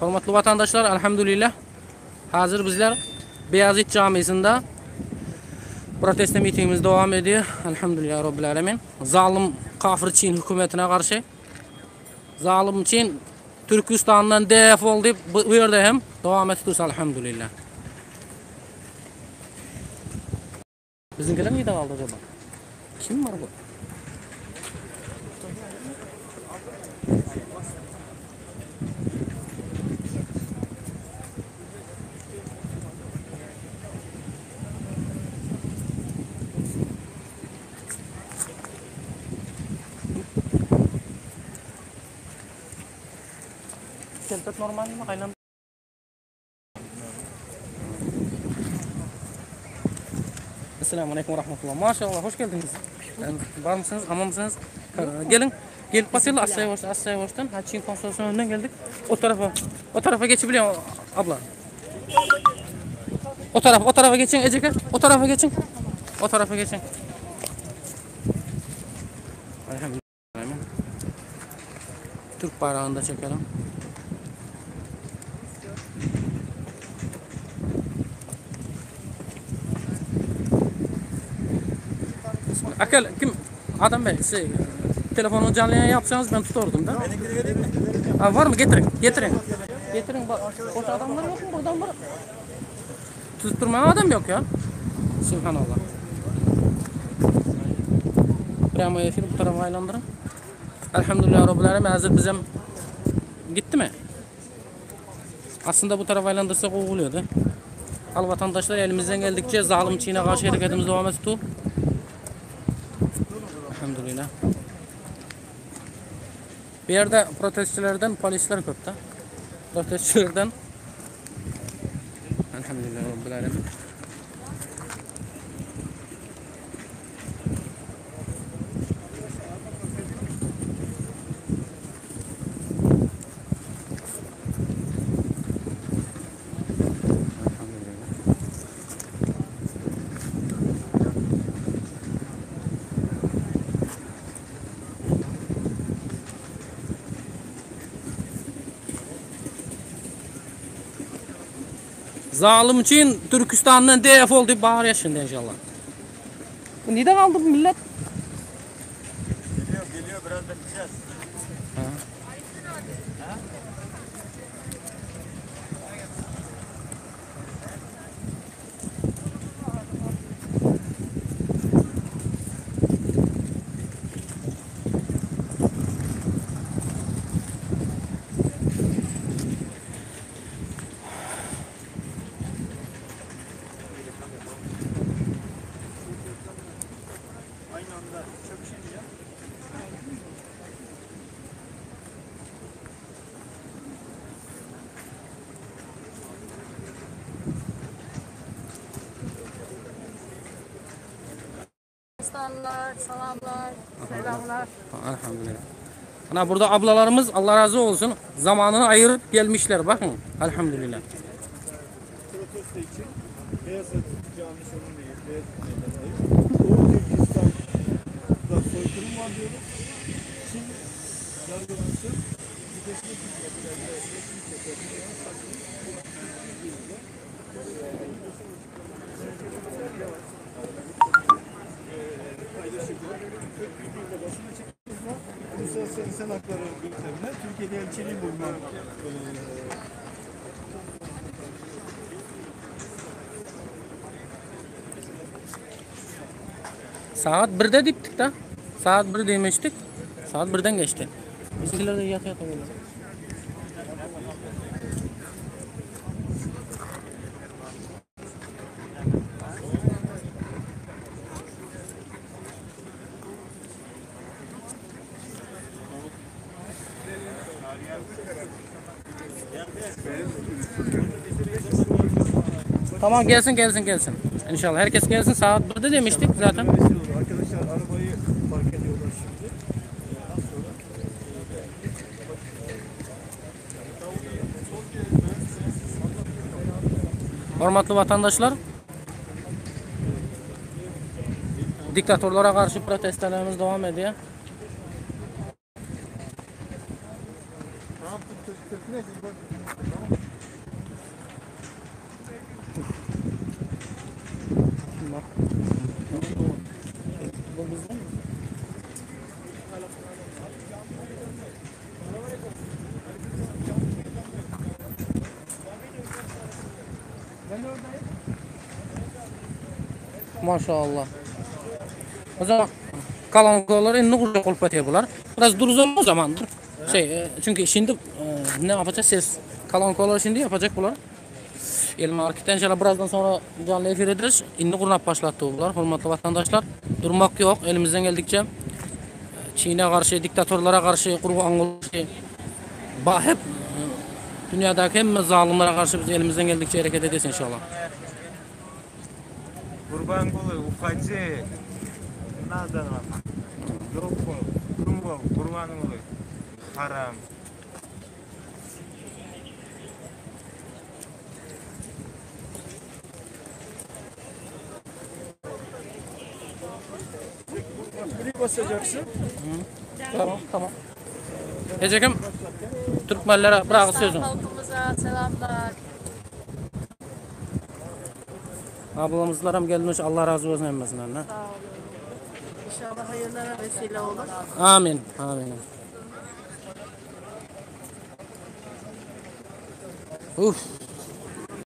Hürmetli vatandaşlar, elhamdülillah. Hazır bizler Beyazıt Camisi'nde protesto mitingimiz devam ediyor. Elhamdülillah Rabbil Alemin. Zalim kafir Çin hükümetine karşı. Zalim Çin Türkistan'dan defol deyip bu yerde hem devam ediyoruz elhamdülillah. Bizimkiler neyde kaldı acaba? Kim var bu? Kentet normal mi? Kaynan. Esselamualeyküm ve rahmetullah. Maşallah hoş geldiniz. Var mısınız? Aman mısınız? Gelin. Gelip basıyla Asya'ya baştan. Çin konsoloslığından geldik. O tarafa geçebiliyor abla. O tarafa geçin Eceke. O tarafa geçin. O tarafa geçin. Elhamdülillah. Türk bayrağını da çekelim. Akıl kim? Adam Bey, telefonu canlı yayın yapsanız ben tuturdum da. Ha, var mı? Getirin. Getirin bak. Boş adamlar yok mu buradan bak. Tutturmayan adam yok ya. Subhanallah. Primo efir bu tarafa aylandırın. Elhamdülillah Rabbil Alemin. Hazır bizim gitti mi? Aslında bu tarafa aylandırsak oluyordu. Al vatandaşlar, elimizden geldikçe zalim Çin'e karşı hareketimiz devam ediyor. Elhamdülillah. Bir yerde protestçilerden polisler köpte. Protestçilerden elhamdülillah Rabbil Alemin. Zalim için Türkistan'dan defol deyip bağırıyor şimdi inşallah. Bu neden kaldı bu millet? Geliyor biraz bekleyeceğiz. Aynı anda çöküşünce Selamlar, selamlar. Elhamdülillah. Ana burada ablalarımız Allah razı olsun zamanını ayırıp gelmişler bakın. Elhamdülillah. protesto için Beyazıt Camii önündeyiz. Beyazıt Meydanı'ndayız. Doğu Türkistan'da soykırım var diyoruz. Çin yargılansın. Müdesine Türkiye'de resmi çekildiğini paylaşıldı. Türkiye'de basına çıkmış var. Uluslararası İnsan Hakları Bülteni'ne Türkiye'de elçiliği bulmak Saat 1'de diptik da. Saat 1 demiştik. Saat 1'den geçti. Bizimkiler de yata böyle. Tamam gelsin. İnşallah herkes gelsin. Saat 1'de demiştik zaten. Arkadaşlar arabayı park ediyorlar şimdi. Hürmetli vatandaşlar, diktatörlere karşı protestolarımız devam ediyor. Ne yaptık? 40 ne? Maşallah. O zaman kalanlar endi kuracak olup bular. Biraz duruzan o zamandır. Çünkü şimdi ne yapacak ses kalanlar şimdi yapacak bular. Elma marketten inşallah birazdan sonra canlı efir ederiz. İndi kurnap başlattı bular. Hürmetli vatandaşlar. Durmak yok. Elimizden geldikçe Çin'e karşı, diktatörlere karşı, kurban hep dünyadaki hem zalimlere karşı biz elimizden geldikçe hareket ederiz inşallah. Kurban kulu, ufacı. Nereden var? Yok mu? Kurban kulu. Haram. Biri basacaksın. Tamam. Ecekim, Türkmenlere bırak sözün. Halkımıza selamlar. Ablamızlar gelmiş, Allah razı olsun emmesinden. Sağ olun. İnşallah hayırlara vesile olur. Amin. Uf.